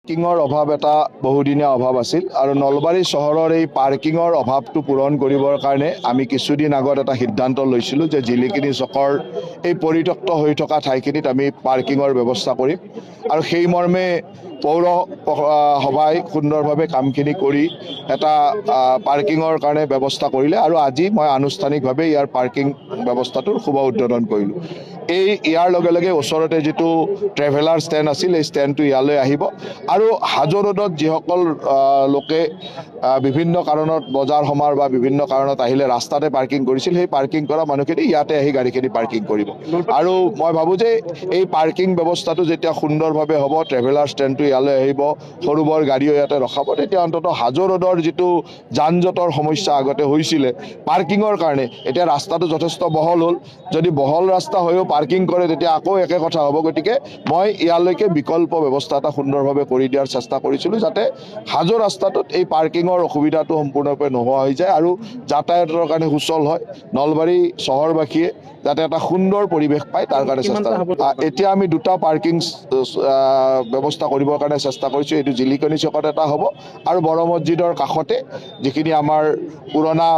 পাৰ্কিঙৰ অভাৱ এটা বহুদিনীয়া অভাৱ আছিল আৰু নলবাৰী চহৰৰ এই পাৰ্কিঙৰ অভাৱটো পূৰণ কৰিবৰ কাৰণে আমি কিছুদিন আগত এটা সিদ্ধান্ত লৈছিলোঁ যে জিলিকিনি চকৰ এই পৰিত্যক্ত হৈ থকা ঠাইখিনিত আমি পাৰ্কিঙৰ ব্যৱস্থা কৰিম আৰু সেই মৰ্মে পৌৰ সভাই সুন্দৰভাৱে কামখিনি কৰি এটা পাৰ্কিঙৰ কাৰণে ব্যৱস্থা কৰিলে আৰু আজি মই আনুষ্ঠানিকভাৱে ইয়াৰ পাৰ্কিং ব্যৱস্থাটোৰ শুভ উদ্বোধন কৰিলোঁ। ইয়াৰ লগে লগে ওচৰতে যিটো ট্ৰেভেলাৰ ষ্টেণ্ড আছিল এই ষ্টেণ্ডটো ইয়ালৈ আহিব আৰু হাজো ৰোডত যিসকল লোকে বিভিন্ন কাৰণত বজাৰ সমাৰ বা বিভিন্ন কাৰণত আহিলে ৰাস্তাতে পাৰ্কিং কৰিছিল সেই পাৰ্কিং কৰা মানুহখিনি ইয়াতে আহি গাড়ীখিনি পাৰ্কিং কৰিব আৰু মই ভাবোঁ যে এই পাৰ্কিং ব্যৱস্থাটো যেতিয়া সুন্দৰভাৱে হ'ব, ট্ৰেভেলাৰ ষ্টেণ্ডটো ইয়ালৈ আহিব, সৰু বৰ গাড়ীও ইয়াতে ৰখাব, তেতিয়া অন্ততঃ হাজো ৰোডৰ যিটো যান জঁটৰ সমস্যা আগতে হৈছিলে পাৰ্কিঙৰ কাৰণে, এতিয়া ৰাস্তাটো যথেষ্ট বহল হ'ল। যদি বহল ৰাস্তা হৈও পাৰ্কিং কৰে তেতিয়া আকৌ একে কথা হ'ব। গতিকে মই ইয়ালৈকে বিকল্প ব্যৱস্থা এটা সুন্দৰভাৱে কৰি দিয়াৰ চেষ্টা কৰিছিলোঁ যাতে হাজো ৰাস্তাটোত এই পাৰ্কিঙৰ অসুবিধাটো সম্পূৰ্ণৰূপে নোহোৱা হৈ যায় আৰু যাতায়াতৰ কাৰণে সুচল হয়, নলবাৰী চহৰবাসীয়ে যাতে এটা সুন্দৰ পৰিৱেশ পায় তাৰ কাৰণে চেষ্টা। এতিয়া আমি দুটা পাৰ্কিং ব্যৱস্থা কৰিবৰ কাৰণে চেষ্টা কৰিছোঁ। এইটো জিলিকনি চকত এটা হ'ব আৰু বড় মছজিদৰ কাষতে যিখিনি আমাৰ পুৰণা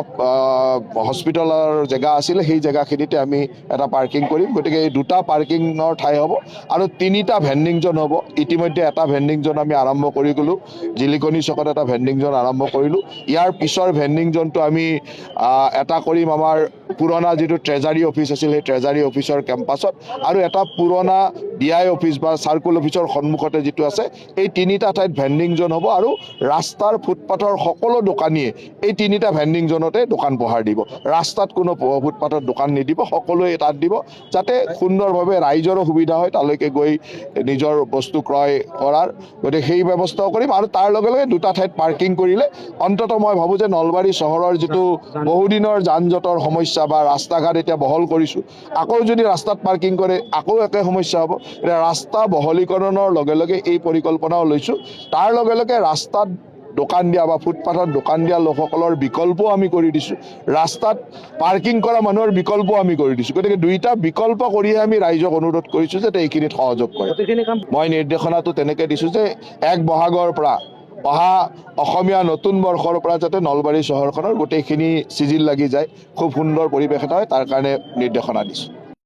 হস্পিটেলৰ জেগা আছিলে সেই জেগাখিনিতে আমি এটা পাৰ্কিং কৰিম। গতিকে এই দুটা পাৰ্কিঙৰ ঠাই হ'ব আৰু 3টা ভেণ্ডিং জ'ন হ'ব। ইতিমধ্যে এটা ভেণ্ডিং জ'ন আমি আৰম্ভ কৰি গ'লোঁ, জিলিকনি চকত এটা ভেণ্ডিং জ'ন আৰম্ভ কৰিলোঁ। ইয়াৰ পিছৰ ভেণ্ডিং জ'নটো আমি এটা কৰিম আমাৰ পুৰণা যিটো ট্ৰেজাৰী অফিচ আছিল সেই ট্ৰেজাৰী অফিচৰ কেম্পাছত আৰু এটা পুৰণা DI অফিচ বা চাৰ্কুল অফিচৰ সন্মুখতে যিটো আছে, এই 3টা ঠাইত ভেণ্ডিং জ'ন হ'ব আৰু ৰাস্তাৰ ফুটপাথৰ সকলো দোকানীয়ে এই 3টা ভেণ্ডিং জ'নতে দোকান পোহাৰ দিব। ৰাস্তাত কোনো ফুটপাথত দোকান নিদিব, সকলোৱে তাত দিব যাতে সুন্দৰভাৱে ৰাইজৰো সুবিধা হয় তালৈকে গৈ নিজৰ বস্তু ক্ৰয় কৰাৰ। গতিকে সেই ব্যৱস্থাও কৰিম আৰু তাৰ লগে লগে দুটা ঠাইত পাৰ্কিং কৰিলে অন্ততঃ মই ভাবোঁ যে নলবাৰী চহৰৰ যিটো বহুদিনৰ যান জঁটৰ সমস্যা বা ৰাস্তা ঘাট এতিয়া বহল কৰিছোঁ, আকৌ যদি ৰাস্তাত পাৰ্কিং কৰে আকৌ একে সমস্যা হ'ব। এতিয়া ৰাস্তা বহলীকৰণৰ লগে লগে এই পৰিকল্পনাও লৈছোঁ, তাৰ লগে লগে ৰাস্তাত দোকান দিয়া বা ফুটপাথত দোকান দিয়া লোকসকলৰ বিকল্পও আমি কৰি দিছোঁ, ৰাস্তাত পাৰ্কিং কৰা মানুহৰ বিকল্প আমি কৰি দিছোঁ। গতিকে দুইটা বিকল্প কৰিহে আমি ৰাইজক অনুৰোধ কৰিছোঁ যে এইখিনিত সহযোগ কৰে। মই নিৰ্দেশনাটো তেনেকৈ দিছোঁ যে 1 বহাগৰ পৰা অহা অসমীয়া নতুন বৰ্ষৰ পৰা যাতে নলবাৰী চহৰখনৰ গোটেইখিনি চিজিল লাগি যায়, খুব সুন্দৰ পৰিৱেশ এটা হয় তাৰ কাৰণে নিৰ্দেশনা দিছোঁ।